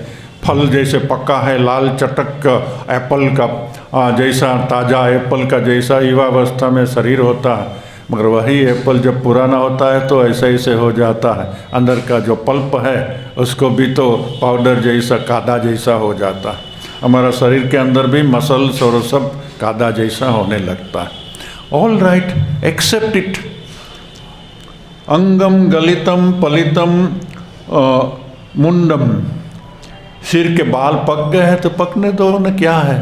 Speaker 1: फल जैसे पका है, लाल चटक एप्पल का जैसा, ताज़ा एप्पल का जैसा युवावस्था में शरीर होता है, मगर वही एप्पल जब पुराना होता है तो ऐसे ऐसे हो जाता है। अंदर का जो पल्प है उसको भी तो पाउडर जैसा, कादा जैसा हो जाता है। हमारा शरीर के अंदर भी मसल्स और सब कादा जैसा होने लगता है। All right, except it. अंगम गलितम पलितम मुंडम, सिर के बाल पक गए हैं तो पकने दो न, क्या है,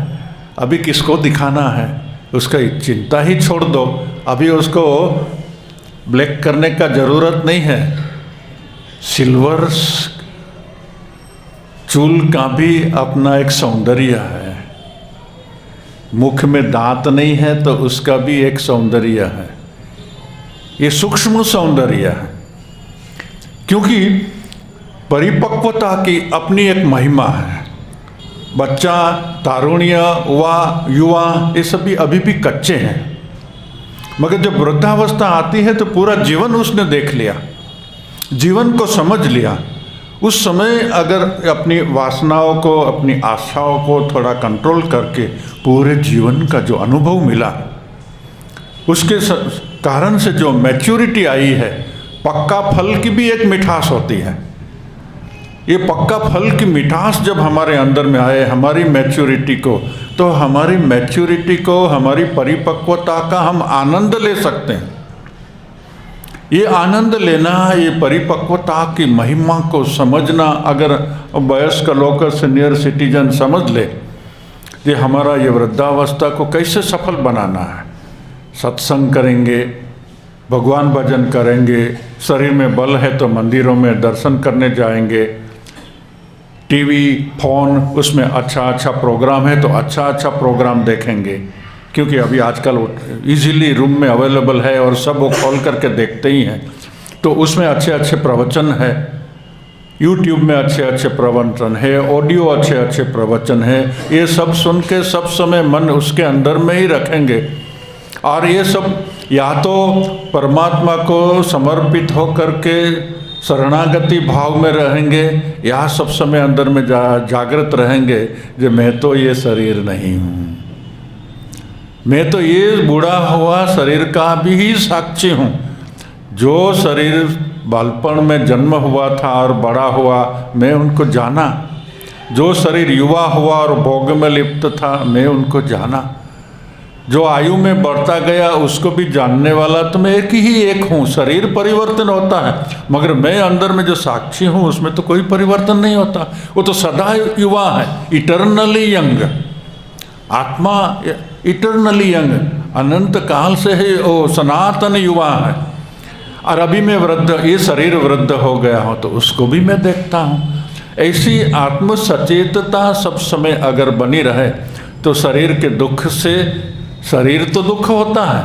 Speaker 1: अभी किसको दिखाना है, उसका चिंता ही छोड़ दो। अभी उसको ब्लैक करने का ज़रूरत नहीं है। सिल्वर चूल का भी अपना एक सौंदर्य है। मुख में दांत नहीं है तो उसका भी एक सौंदर्य है। ये सूक्ष्म सौंदर्य है, क्योंकि परिपक्वता की अपनी एक महिमा है। बच्चा, तारुण्य, युवा, ये सभी अभी भी कच्चे हैं, मगर जब वृद्धावस्था आती है तो पूरा जीवन उसने देख लिया, जीवन को समझ लिया, उस समय अगर अपनी वासनाओं को, अपनी आशाओं को थोड़ा कंट्रोल करके पूरे जीवन का जो अनुभव मिला, उसके कारण से जो मैच्योरिटी आई है, पक्का फल की भी एक मिठास होती है। ये पक्का फल की मिठास जब हमारे अंदर में आए, हमारी मैच्योरिटी को, तो हमारी मैच्योरिटी को, हमारी परिपक्वता का हम आनंद ले सकते हैं। ये आनंद लेना, ये परिपक्वता की महिमा को समझना, अगर वयस्क लोग, सीनियर सिटीजन समझ ले कि हमारा ये वृद्धावस्था को कैसे सफल बनाना है, सत्संग करेंगे, भगवान भजन करेंगे, शरीर में बल है तो मंदिरों में दर्शन करने जाएंगे, टीवी, फोन, उसमें अच्छा अच्छा प्रोग्राम है तो अच्छा अच्छा प्रोग्राम देखेंगे, क्योंकि अभी आजकल इजीली रूम में अवेलेबल है और सब वो खोल करके देखते ही हैं, तो उसमें अच्छे अच्छे प्रवचन है, यूट्यूब में अच्छे अच्छे प्रवचन है, ऑडियो अच्छे अच्छे प्रवचन है, ये सब सुन के सब समय मन उसके अंदर में ही रखेंगे। और ये सब या तो परमात्मा को समर्पित हो करके शरणागति भाव में रहेंगे, या सब समय अंदर में जागृत रहेंगे जो मैं तो ये शरीर नहीं हूँ, मैं तो ये बूढ़ा हुआ शरीर का भी ही साक्षी हूँ। जो शरीर बालपन में जन्म हुआ था और बड़ा हुआ, मैं उनको जाना। जो शरीर युवा हुआ और भोग में लिप्त था, मैं उनको जाना। जो आयु में बढ़ता गया उसको भी जानने वाला तो मैं एक हूँ। शरीर परिवर्तन होता है, मगर मैं अंदर में जो साक्षी हूँ उसमें तो कोई परिवर्तन नहीं होता। वो तो सदा युवा है, इटर्नली यंग। आत्मा इटर्नली यंग, अनंत काल से है वो सनातन युवा है। और अभी मैं वृद्ध, ये शरीर वृद्ध हो गया हूँ तो उसको भी मैं देखता हूँ। ऐसी आत्म सचेतता सब समय अगर बनी रहे तो शरीर के दुख से, शरीर तो दुख होता है,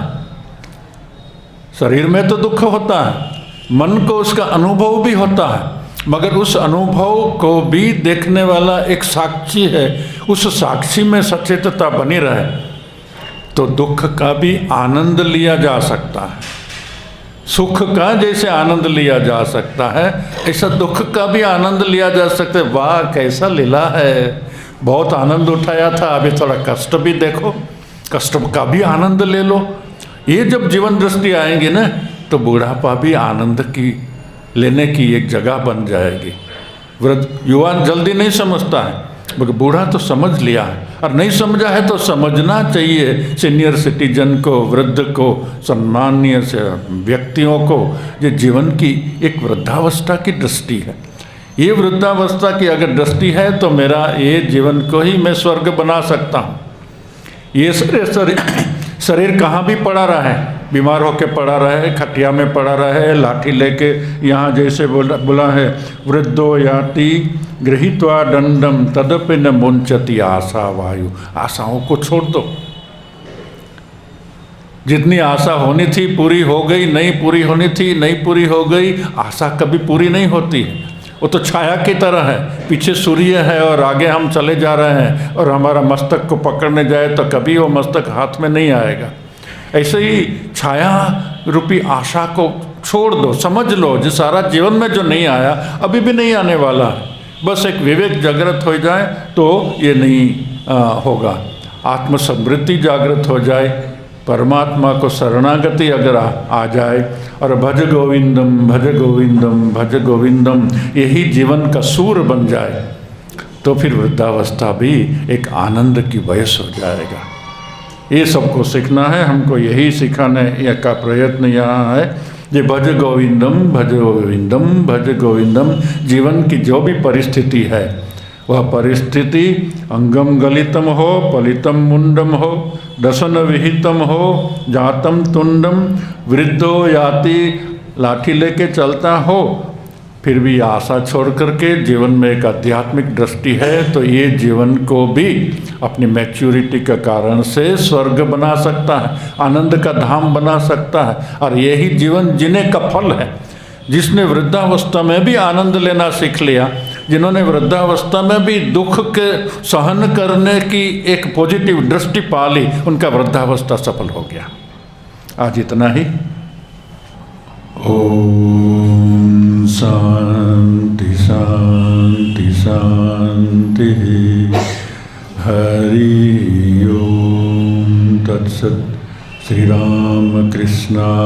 Speaker 1: शरीर में तो दुख होता है, मन को उसका अनुभव भी होता है, मगर उस अनुभव को भी देखने वाला एक साक्षी है। उस साक्षी में सचेतता बनी रहे तो दुख का भी आनंद लिया जा सकता है। सुख का जैसे आनंद लिया जा सकता है, ऐसा दुख का भी आनंद लिया जा सकता है। वाह कैसा लीला है, बहुत आनंद उठाया था, अभी थोड़ा कष्ट भी देखो, कष्ट का भी आनंद ले लो। ये जब जीवन दृष्टि आएंगे ना तो बुढ़ापा भी आनंद की लेने की एक जगह बन जाएगी। वृद्ध युवा जल्दी नहीं समझता है, मगर बूढ़ा तो समझ लिया है, और नहीं समझा है तो समझना चाहिए। सीनियर सिटीजन को, वृद्ध को, सम्मानीय से व्यक्तियों को, ये जीवन की एक वृद्धावस्था की दृष्टि है। ये वृद्धावस्था की अगर दृष्टि है तो मेरा ये जीवन को ही मैं स्वर्ग बना सकता हूँ। ये शरीर कहाँ भी पड़ा रहा है, बीमार होके पड़ा रहा है, खटिया में पड़ा रहा है, लाठी लेके, यहाँ जैसे बोला है वृद्धो याति गृहीत्वा दंडम तदपि न मुंचति आशा वायु। आशाओं को छोड़ दो। जितनी आशा होनी थी पूरी हो गई, नहीं पूरी होनी थी नहीं पूरी हो गई। आशा कभी पूरी नहीं होती है, वो तो छाया की तरह है। पीछे सूर्य है और आगे हम चले जा रहे हैं, और हमारा मस्तक को पकड़ने जाए तो कभी वो मस्तक हाथ में नहीं आएगा। ऐसे ही छाया रूपी आशा को छोड़ दो, समझ लो जो सारा जीवन में जो नहीं आया अभी भी नहीं आने वाला, बस एक विवेक जागृत हो जाए तो ये नहीं होगा। आत्मसमृद्धि जागृत हो जाए, परमात्मा को शरणागति अगर आ जाए, और भज गोविंदम भज गोविंदम भज गोविंदम यही जीवन का सूर बन जाए, तो फिर वृद्धावस्था भी एक आनंद की वयस हो जाएगा। ये सबको सीखना है, हमको यही सिखाने का प्रयत्न यहाँ है। ये भज गोविंदम भज गोविंदम भज गोविंदम। जीवन की जो भी परिस्थिति है, वह परिस्थिति अंगम गलितम हो, पलितम मुंडम हो, दशन विहितम हो, जातम तुंडम, वृद्धो याति, लाठी लेके चलता हो, फिर भी आशा छोड़ करके जीवन में एक आध्यात्मिक दृष्टि है, तो ये जीवन को भी अपनी मैच्योरिटी के कारण से स्वर्ग बना सकता है, आनंद का धाम बना सकता है। और यही जीवन जीने का फल है। जिसने वृद्धावस्था में भी आनंद लेना सीख लिया, जिन्होंने वृद्धावस्था में भी दुख के सहन करने की एक पॉजिटिव दृष्टि पा ली, उनका वृद्धावस्था सफल हो गया। आज इतना ही। ओम शांति। शांति शांति। हरि ओम तत्सत। श्री राम कृष्णार्पणमस्तु।